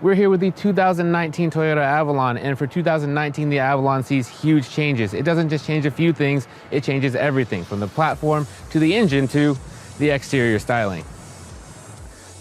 We're here with the 2019 Toyota Avalon, and for 2019, the Avalon sees huge changes. It doesn't just change a few things, it changes everything, from the platform to the engine to the exterior styling.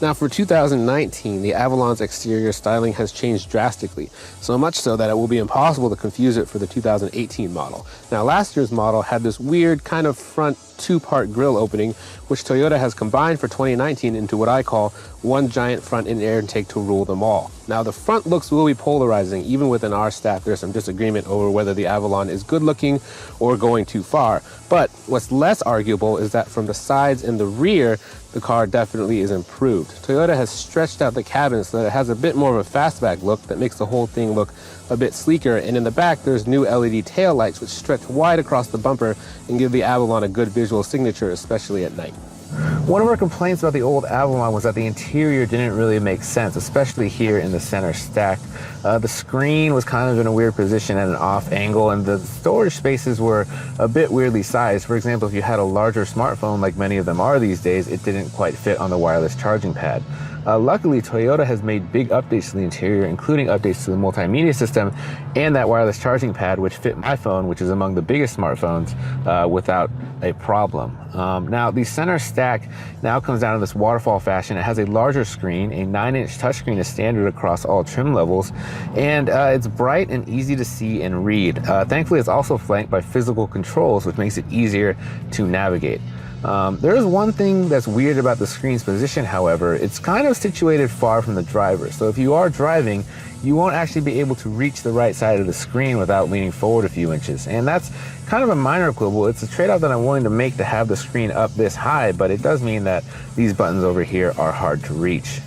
Now for 2019, the Avalon's exterior styling has changed drastically, so much so that it will be impossible to confuse it for the 2018 model. Now last year's model had this weird kind of front two-part grille opening, which Toyota has combined for 2019 into what I call one giant front and air intake to rule them all. Now the front looks will be polarizing. Even within our staff, there's some disagreement over whether the Avalon is good looking or going too far. But what's less arguable is that from the sides and the rear, the car definitely is improved. Toyota has stretched out the cabin so that it has a bit more of a fastback look that makes the whole thing look a bit sleeker, and in the back there's new LED tail lights which stretch wide across the bumper and give the Avalon a good visual signature, especially at night. One of our complaints about the old Avalon was that the interior didn't really make sense, especially here in the center stack. The screen was kind of in a weird position at an off angle, and the storage spaces were a bit weirdly sized. For example, if you had a larger smartphone like many of them are these days, it didn't quite fit on the wireless charging pad. Luckily, Toyota has made big updates to the interior, including updates to the multimedia system and that wireless charging pad, which fit my phone, which is among the biggest smartphones, without a problem. Now, the center stack now comes down to this waterfall fashion. It has a larger screen. A 9-inch touchscreen is standard across all trim levels, and it's bright and easy to see and read. Thankfully, it's also flanked by physical controls, which makes it easier to navigate. There is one thing that's weird about the screen's position, however. It's kind of situated far from the driver. So if you are driving, you won't actually be able to reach the right side of the screen without leaning forward a few inches. And that's kind of a minor quibble. It's a trade-off that I'm willing to make to have the screen up this high, but it does mean that these buttons over here are hard to reach.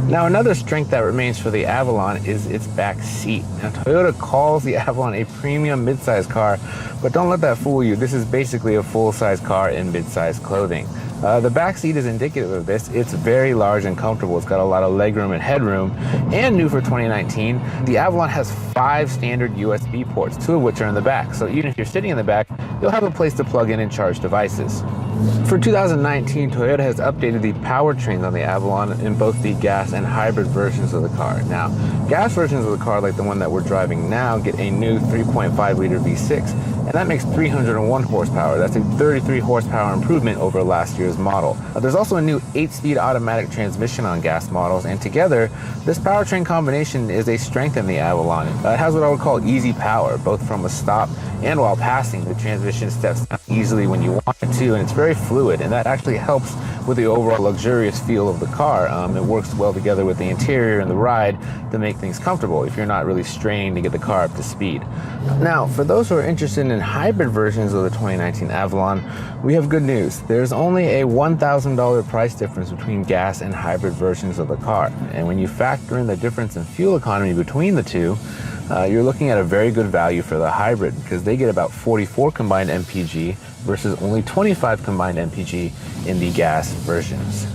Now, another strength that remains for the Avalon is its back seat. Now, Toyota calls the Avalon a premium midsize car, but don't let that fool you. This is basically a full-size car in midsize clothing. The back seat is indicative of this. It's very large and comfortable. It's got a lot of legroom and headroom. And new for 2019, the Avalon has 5 standard USB ports, 2 of which are in the back. So even if you're sitting in the back, you'll have a place to plug in and charge devices. For 2019, Toyota has updated the powertrains on the Avalon in both the gas and hybrid versions of the car. Now, gas versions of the car, like the one that we're driving now, get a new 3.5-liter V6, and that makes 301 horsepower. That's a 33 horsepower improvement over last year's model. There's also a new 8-speed automatic transmission on gas models, and together, this powertrain combination is a strength in the Avalon. It has what I would call easy power, both from a stop and while passing. The transmission steps down easily when you want it to, and it's very fluid, and that actually helps with the overall luxurious feel of the car. It works well together with the interior and the ride to make things comfortable if you're not really straining to get the car up to speed. Now, for those who are interested in hybrid versions of the 2019 Avalon, we have good news. There's only a $1,000 price difference between gas and hybrid versions of the car, and when you factor in the difference in fuel economy between the two, you're looking at a very good value for the hybrid, because they get about 44 combined MPG versus only 25 combined MPG in the gas versions.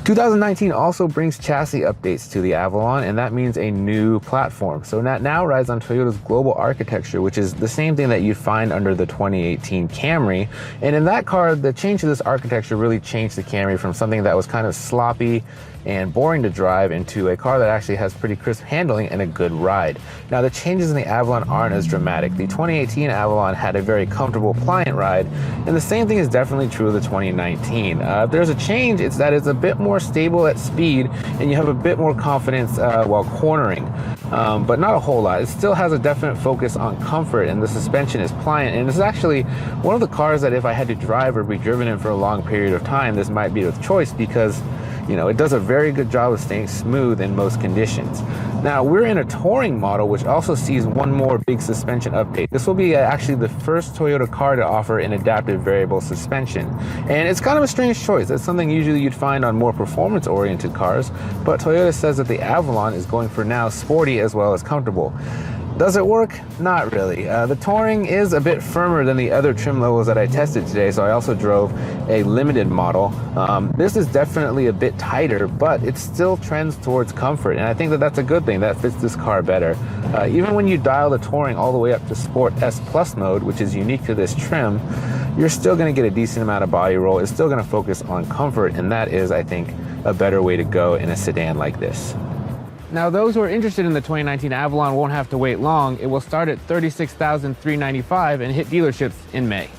2019 also brings chassis updates to the Avalon, and that means a new platform. So that now rides on Toyota's global architecture, which is the same thing that you'd find under the 2018 Camry. And in that car, the change to this architecture really changed the Camry from something that was kind of sloppy and boring to drive into a car that actually has pretty crisp handling and a good ride. Now, the changes in the Avalon aren't as dramatic. The 2018 Avalon had a very comfortable, pliant ride, and the same thing is definitely true of the 2019. If there's a change, it's that it's a bit more stable at speed, and you have a bit more confidence while cornering, but not a whole lot. It still has a definite focus on comfort, and the suspension is pliant, and it's actually one of the cars that if I had to drive or be driven in for a long period of time, this might be the choice, because it does a very good job of staying smooth in most conditions. Now, we're in a touring model, which also sees one more big suspension update. This will be actually the first Toyota car to offer an adaptive variable suspension. And it's kind of a strange choice. That's something usually you'd find on more performance-oriented cars, but Toyota says that the Avalon is going for now sporty as well as comfortable. Does it work? Not really. The Touring is a bit firmer than the other trim levels that I tested today, so I also drove a limited model. This is definitely a bit tighter, but it still trends towards comfort, and I think that that's a good thing. That fits this car better. Even when you dial the Touring all the way up to Sport S Plus mode, which is unique to this trim, you're still going to get a decent amount of body roll. It's still going to focus on comfort, and that is, I think, a better way to go in a sedan like this. Now, those who are interested in the 2019 Avalon won't have to wait long. It will start at $36,395 and hit dealerships in May.